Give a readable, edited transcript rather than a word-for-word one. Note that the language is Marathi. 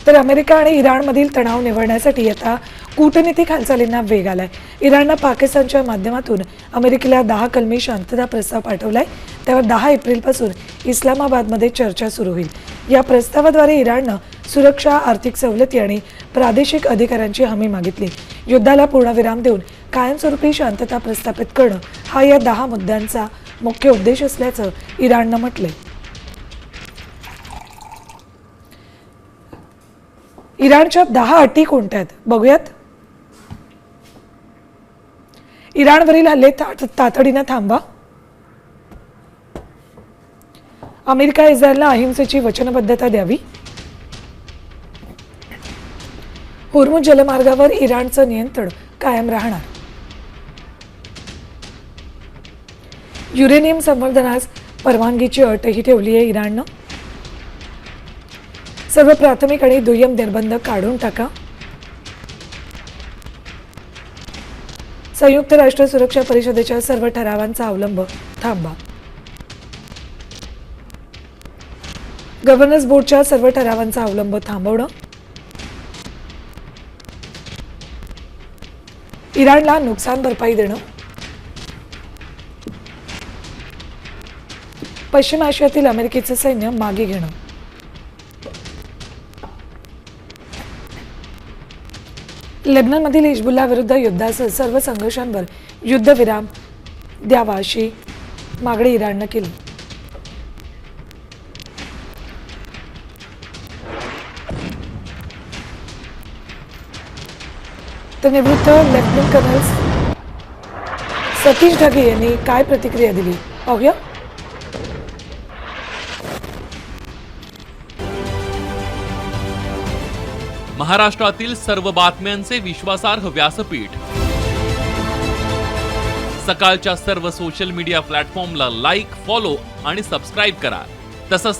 तर अमेरिका आणि इराणमधील तणाव निवळण्यासाठी आता कूटनीतिक हालचालींना वेग आलाय। इराणनं पाकिस्तानच्या माध्यमातून अमेरिकेला 10 कलमी शांतता प्रस्ताव पाठवलाय। त्यावर 10 एप्रिलपासून इस्लामाबादमध्ये चर्चा सुरू होईल। या प्रस्तावाद्वारे इराणनं सुरक्षा, आर्थिक सवलती आणि प्रादेशिक अधिकारांची हमी मागितली। युद्धाला पूर्णविराम देऊन कायमस्वरूपी शांतता प्रस्थापित करणं हा या 10 मुद्द्यांचा मुख्य उद्देश असल्याचं इराणनं म्हटलंय। इराणच्या 10 अटी कोणत्या आहेत बघूयात। इराणवरील हल्ले तातडीनं थांबवा। अमेरिका इस्रायलला अहिंसेची वचनबद्धता द्यावी। होर्मुझ जलमार्गावर इराणचं नियंत्रण कायम राहणार। युरेनियम संवर्धनास परवानगीची अटही ठेवली आहे इराणनं। सर्व प्राथमिक आणि दुय्यम निर्बंध काढून टाका। संयुक्त राष्ट्र सुरक्षा परिषदेच्या सर्व ठरावांचा अवलंब थांबवा। गव्हर्नन्स बोर्डच्या सर्व ठरावांचा अवलंब थांबवणं। इराणला नुकसान भरपाई देणं। पश्चिम आशियातील अमेरिकेचं सैन्य मागे घेणं। लेबननमधील हिजबुल्ला विरुद्ध युद्धासह सर्व संघर्षांवर युद्धविराम द्यावा अशी मागणी इराणनं केली। तर निवृत्त लेफ्टनंट कर्नल सतीश ढगे यांनी काय प्रतिक्रिया दिली पाहूया। महाराष्ट्रातील सर्व बातम्यांचे विश्वासार्ह व्यासपीठ सकाळच्या सर्व सोशल मीडिया प्लॅटफॉर्मला लाईक, फॉलो आणि सबस्क्राईब करा। तसंच